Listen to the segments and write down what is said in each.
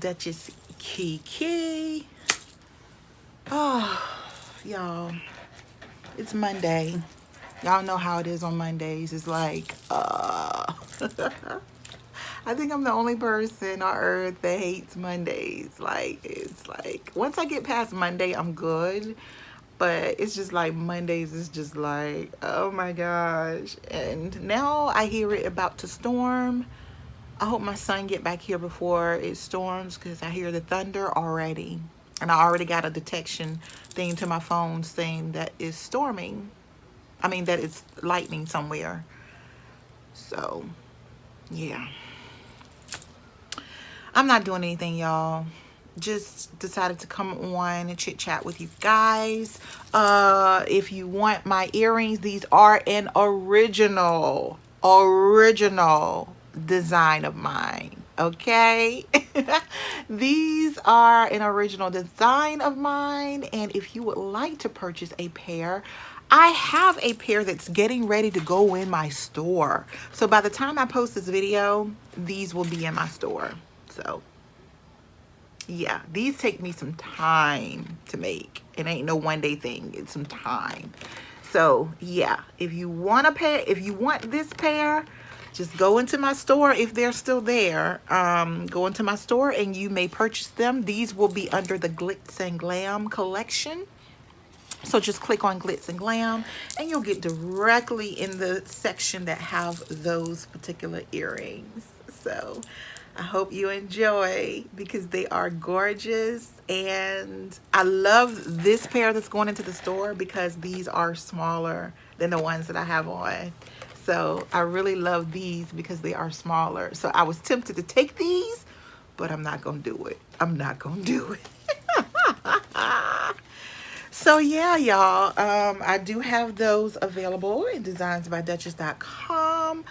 Duchess Kiki. Oh, y'all, it's Monday. Y'all know how it is on Mondays. It's like, I think I'm the only person on earth that hates Mondays. Like, it's like, once I get past Monday, I'm good. But it's just like Mondays is just like, oh my gosh. And now I hear it about to storm. I hope my son get back here before it storms because I hear the thunder already. And I already got a detection thing to my phone saying that it's storming. I mean, that it's lightning somewhere. So, yeah. I'm not doing anything, y'all. Just decided to come on and chit chat with you guys. If you want my earrings, these are an original design of mine. Okay. These are an original design of mine. And if you would like to purchase a pair, I have a pair that's getting ready to go in my store. So by the time I post this video, these will be in my store. So yeah, these take me some time to make. It ain't no one day thing. It's some time. So yeah, if you want a pair, if you want this pair, just go into my store if they're still there. Go into my store and you may purchase them. These will be under the Glitz and Glam collection. So just click on Glitz and Glam and you'll get directly in the section that have those particular earrings. So I hope you enjoy because they are gorgeous. And I love this pair that's going into the store because these are smaller than the ones that I have on. So I really love these because they are smaller. So I was tempted to take these, but I'm not going to do it. I'm not going to do it. So yeah, y'all, I do have those available at designsbyduchess.com.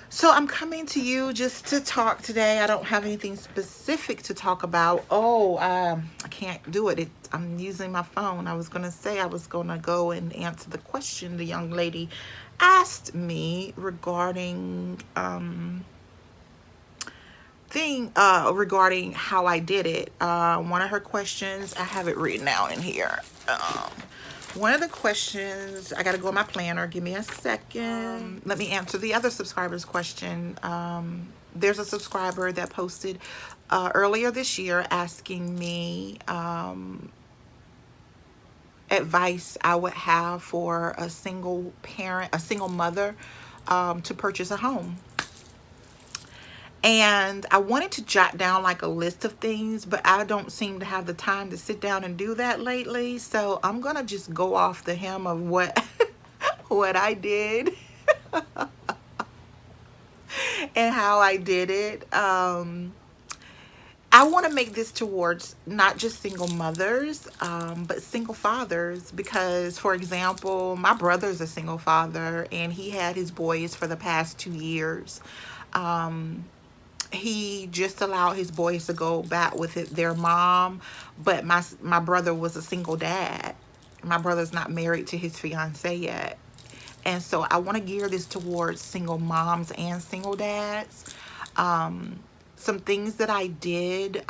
So I'm coming to you just to talk today. I don't have anything specific to talk about. Oh, I can't do it. I'm using my phone. I was going to say I was going to go and answer the question the young lady asked me regarding regarding how I did it. One of her questions, I have it written out in here. One of the questions, I got to go in my planner. Give me a second. Let me answer the other subscriber's question. There's a subscriber that posted earlier this year asking me advice I would have for a single parent, a single mother to purchase a home. And I wanted to jot down like a list of things, but I don't seem to have the time to sit down and do that lately. So I'm going to just go off the hem of what what I did and how I did it. I want to make this towards not just single mothers, but single fathers, because, for example, my brother's a single father and he had his boys for the past 2 years. He just allowed his boys to go back with their mom, but my brother was a single dad. My brother's not married to his fiance yet. And so I want to gear this towards single moms and single dads. Some things that I did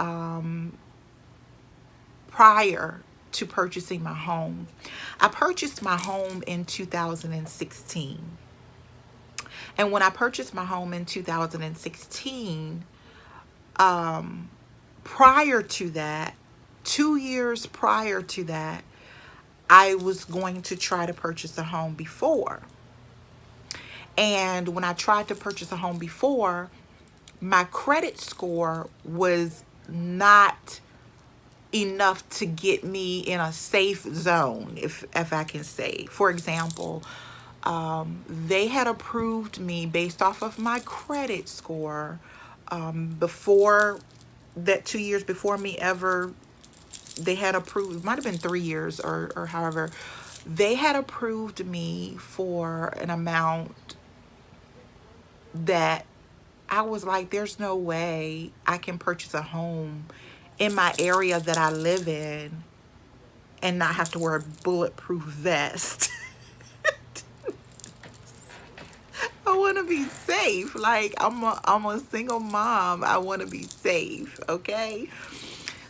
prior to purchasing my home. I purchased my home in 2016. And when I purchased my home in 2016, prior to that, 2 years prior to that, I was going to try to purchase a home before. And when I tried to purchase a home before, my credit score was not enough to get me in a safe zone, if I can say. For example, they had approved me based off of my credit score before that, 2 years before me ever, they had approved, it might have been 3 years or however, they had approved me for an amount that I was like, there's no way I can purchase a home in my area that I live in and not have to wear a bulletproof vest. I want to be safe. Like I'm a single mom. I want to be safe. Okay.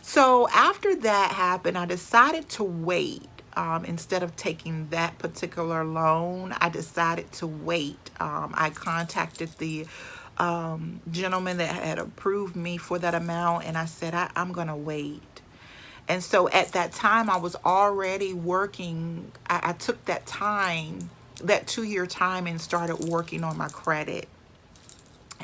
So after that happened, I decided to wait. Instead of taking that particular loan, I decided to wait. I contacted the gentleman that had approved me for that amount, and I said, I'm going to wait. And so at that time, I was already working. I took that time, that 2 year time, and started working on my credit.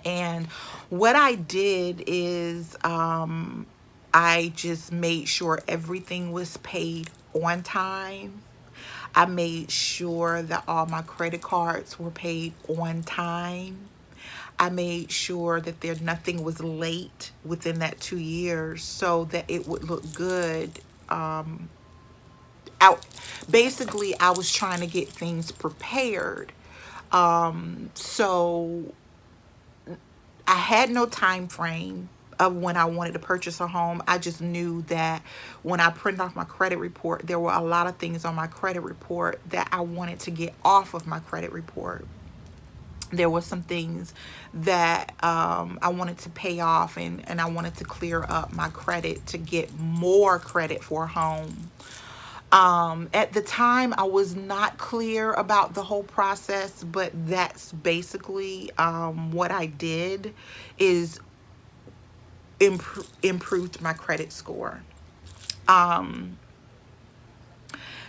And what I did is I just made sure everything was paid on time. I made sure that all my credit cards were paid on time. I made sure that there nothing was late within that 2 years so that it would look good. Out basically I was trying to get things prepared. So I had no time frame of when I wanted to purchase a home. I just knew that when I printed off my credit report, there were a lot of things on my credit report that I wanted to get off of my credit report. There were some things that I wanted to pay off, and I wanted to clear up my credit to get more credit for a home. At the time, I was not clear about the whole process, but that's basically what I did is improved my credit score.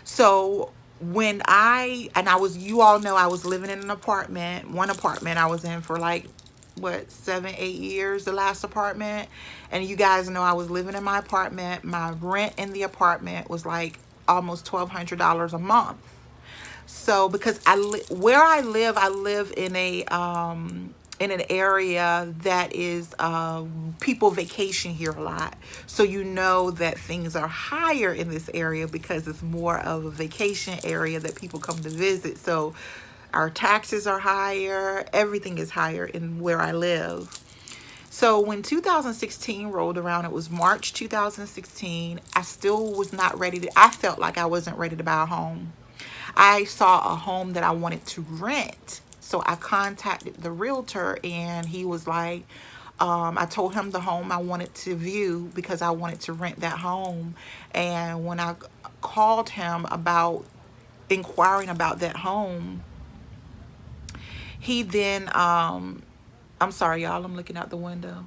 So when I was, you all know, I was living in an apartment, one apartment I was in for like, what, 7, 8 years, the last apartment. And you guys know I was living in my apartment. My rent in the apartment was like almost $1,200 a month. So because where I live in an area that is people vacation here a lot. So you know that things are higher in this area because it's more of a vacation area that people come to visit. So our taxes are higher, everything is higher in where I live. So when 2016 rolled around, it was March 2016, I still was not ready to, I felt like I wasn't ready to buy a home. I saw a home that I wanted to rent. So I contacted the realtor, and he was like, I told him the home I wanted to view because I wanted to rent that home. And when I called him about inquiring about that home, he then, I'm sorry, y'all, I'm looking out the window.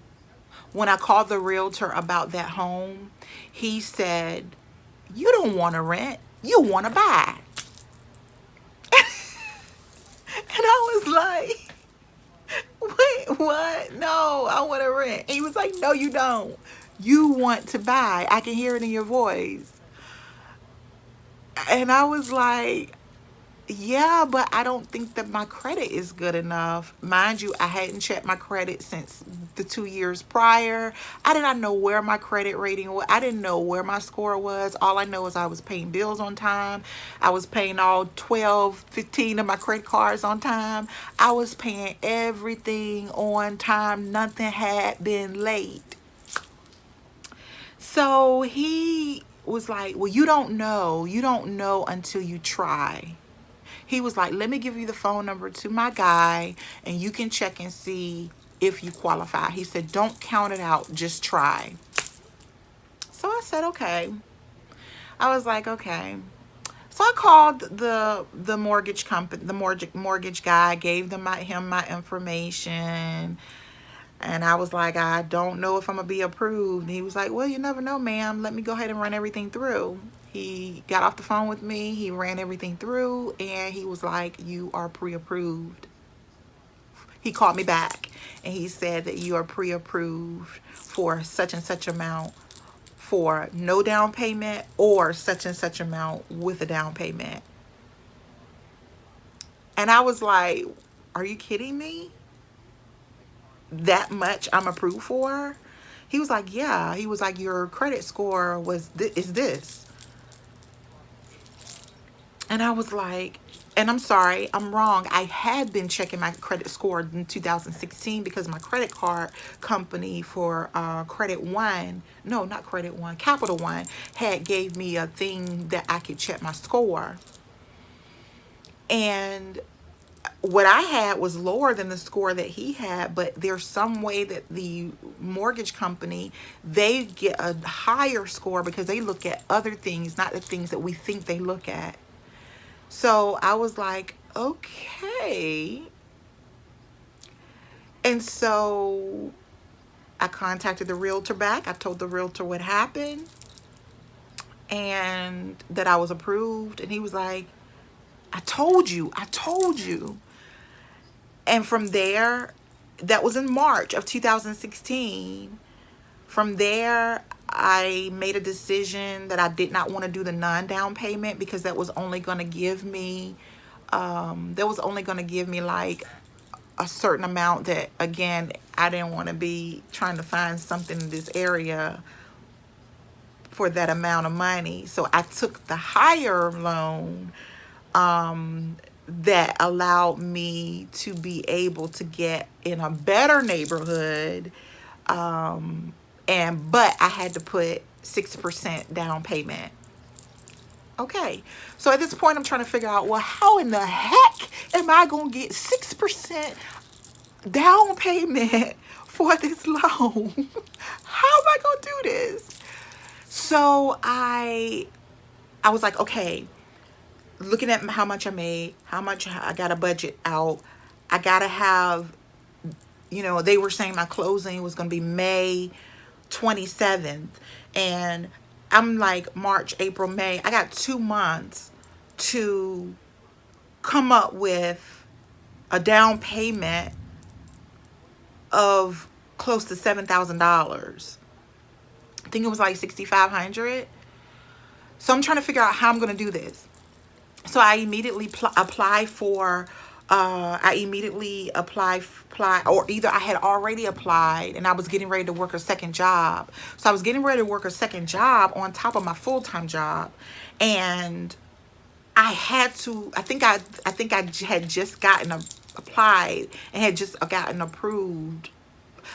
When I called the realtor about that home, he said, you don't want to rent, you want to buy. And I was like, wait, what? No, I want to rent. And he was like, no, you don't. You want to buy. I can hear it in your voice. And I was like, yeah, but I don't think that my credit is good enough. Mind you, I hadn't checked my credit since the 2 years prior. I did not know where my credit rating was. I didn't know where my score was. All I know is I was paying bills on time. I was paying all 12, 15 of my credit cards on time. I was paying everything on time. Nothing had been late. So he was like, well, you don't know. You don't know until you try. He was like, let me give you the phone number to my guy and you can check and see if you qualify. He said, don't count it out, just try. So I said, okay. I was like, okay. So I called the mortgage company, the mortgage guy, gave him my information. And I was like, I don't know if I'm going to be approved. And he was like, well, you never know, ma'am. Let me go ahead and run everything through. He got off the phone with me. He ran everything through. And he was like, you are pre-approved. He called me back. And he said that you are pre-approved for such and such amount for no down payment or such and such amount with a down payment. And I was like, are you kidding me? That much I'm approved for? He was like, yeah. He was like, your credit score is this. And I was like, and I'm sorry, I'm wrong. I had been checking my credit score in 2016 because my credit card company for Credit One, no, not Credit One, Capital One, had gave me a thing that I could check my score. And what I had was lower than the score that he had, but there's some way that the mortgage company, they get a higher score because they look at other things, not the things that we think they look at. So I was like, okay. And so I contacted the realtor back. I told the realtor what happened and that I was approved. And he was like, I told you, I told you. And from there, that was in March of 2016. From there, I made a decision that I did not want to do the non-down payment because that was only going to give me, like a certain amount that, again, I didn't want to be trying to find something in this area for that amount of money. So I took the higher loan that allowed me to be able to get in a better neighborhood. But I had to put 6% down payment. Okay, so at this point I'm trying to figure out, well, how in the heck am I gonna get 6% down payment for this loan? How am I gonna do this? So I was like, okay, looking at how much I made, how much I got a budget out, I gotta have, they were saying my closing was gonna be May 27th, and I'm like, March, April, May, I got 2 months to come up with a down payment of close to $7,000. I think it was like $6,500. So I'm trying to figure out how I'm going to do this. So I immediately apply for, or either I had already applied and I was getting ready to work a second job. So I was getting ready to work a second job on top of my full-time job. And I had to, I think I had just gotten applied and had just gotten approved.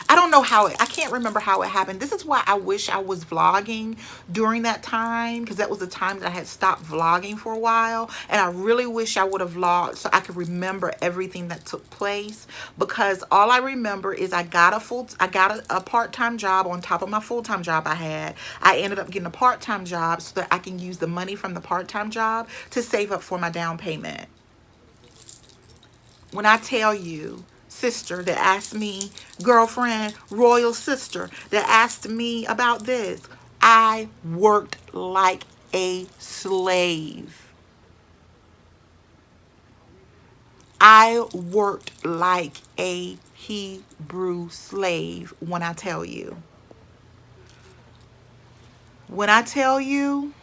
I don't know how I can't remember how it happened. This is why I wish I was vlogging during that time, because that was the time that I had stopped vlogging for a while. And I really wish I would have vlogged so I could remember everything that took place, because all I remember is I got a part-time job on top of my full-time job I had. I ended up getting a part-time job so that I can use the money from the part-time job to save up for my down payment. When I tell you, sister that asked me, girlfriend, royal sister that asked me about this, I worked like a slave. I worked like a Hebrew slave when I tell you. When I tell you,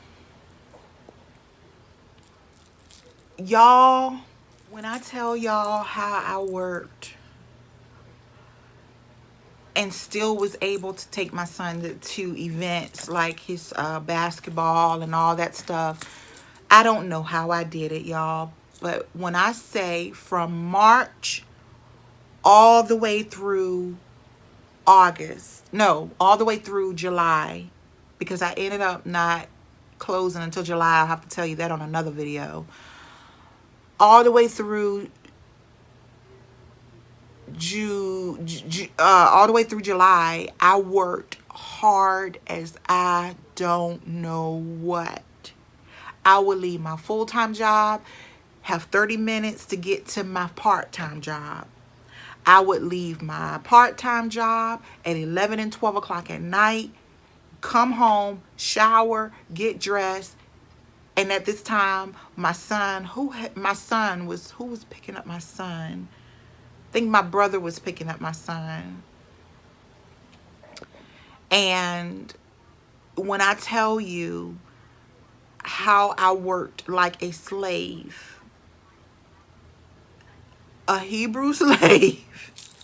y'all, when I tell y'all how I worked and still was able to take my son to events like his basketball and all that stuff, I don't know how I did it, y'all. But when I say from March all the way through August, no, all the way through July, because I ended up not closing until July. I'll have to tell you that on another video. All the way through all the way through July, I worked hard as I don't know what. I would leave my full-time job, have 30 minutes to get to my part-time job. I would leave my part-time job at 11 and 12 o'clock at night, come home, shower, get dressed. And at this time, my son, who was picking up my son? I think my brother was picking up my son. And when I tell you how I worked like a slave, a Hebrew slave.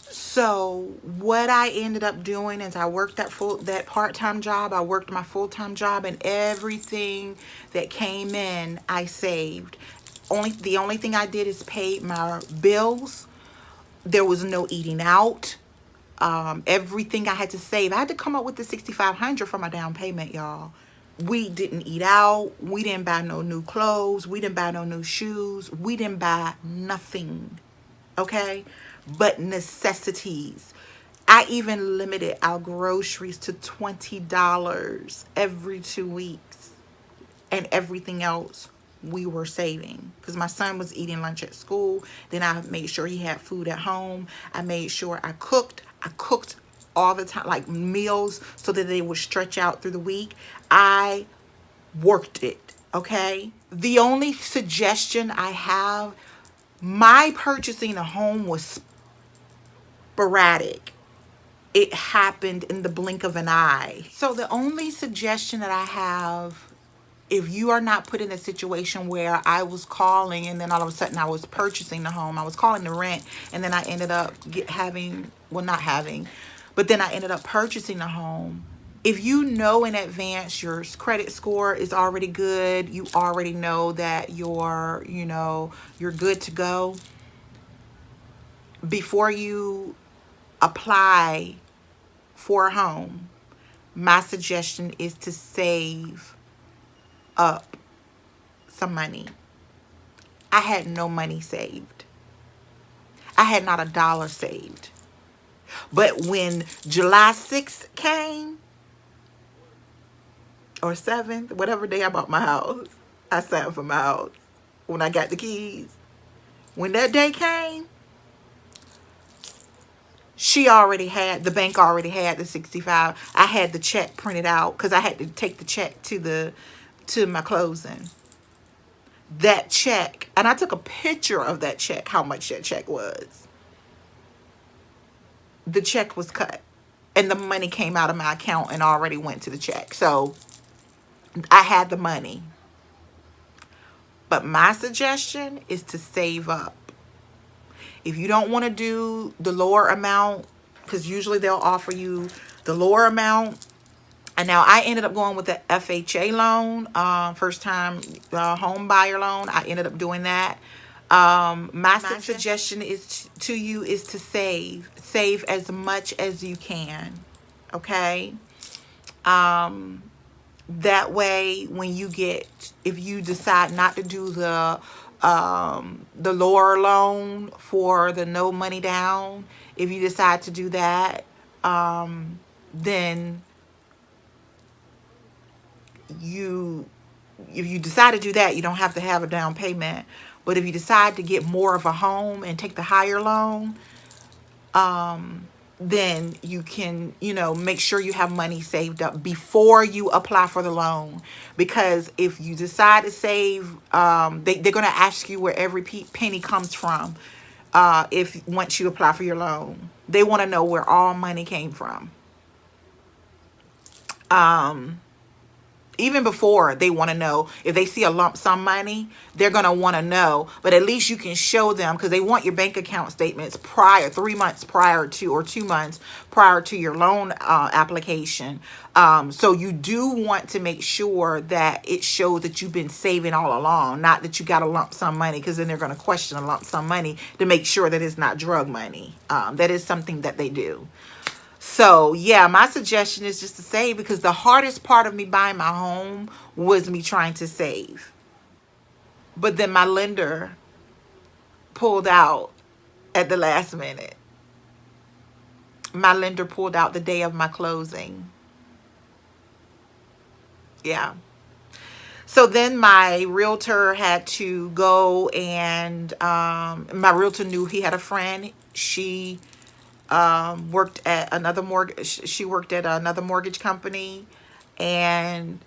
So what I ended up doing is I worked that part-time job, I worked my full-time job, and everything that came in, I saved. The only thing I did is paid my bills. There was no eating out. Everything I had to save, I had to come up with the $6,500 for my down payment, y'all. We didn't eat out. We didn't buy no new clothes. We didn't buy no new shoes. We didn't buy nothing. okay? But necessities. I even limited our groceries to $20 every 2 weeks, and everything else we were saving because my son was eating lunch at school. Then I made sure he had food at home. I made sure I cooked all the time, like meals, so that they would stretch out through the week. I worked it, okay? The only suggestion I have, my purchasing a home was sporadic. It happened in the blink of an eye. So the only suggestion that I have, if you are not put in a situation where I was calling and then all of a sudden I was purchasing the home, I was calling the rent, and then I ended up not having, but then I ended up purchasing the home. If you know in advance your credit score is already good, you already know that you're good to go, before you apply for a home, my suggestion is to save up some money. I had no money saved. I had not a dollar saved. But when July 6th came, or 7th, whatever day I bought my house, I signed for my house. When I got the keys, when that day came, the bank already had the 65. I had the check printed out because I had to take the check to my closing. That check, and I took a picture of that check, how much that check was. The check was cut and the money came out of my account and already went to the check. So I had the money. But my suggestion is to save up. If you don't want to do the lower amount, because usually they'll offer you the lower amount. And now I ended up going with the FHA loan, first time home buyer loan. I ended up doing that. My suggestion to you is to save as much as you can. Okay. That way, if you decide not to do the lower loan for the no money down, if you decide to do that, then if you decide to do that, you don't have to have a down payment. But if you decide to get more of a home and take the higher loan, then you can, make sure you have money saved up before you apply for the loan. Because if you decide to save, they're going to ask you where every penny comes from. Once you apply for your loan, they want to know where all money came from. Even before, they want to know if they see a lump sum money, they're going to want to know. But at least you can show them, because they want your bank account statements 3 months prior to, or 2 months prior to your loan application. So you do want to make sure that it shows that you've been saving all along, not that you got a lump sum money, because then they're going to question a lump sum money to make sure that it's not drug money. That is something that they do. So, yeah, my suggestion is just to save, because the hardest part of me buying my home was me trying to save. But then my lender pulled out at the last minute. My lender pulled out the day of my closing. Yeah. So then my realtor had to go, and my realtor knew he had a friend. She worked at another mortgage company. And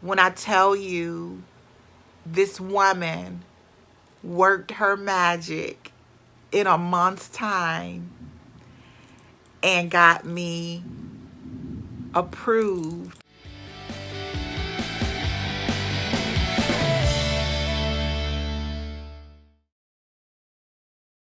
when I tell you, this woman worked her magic in a month's time and got me approved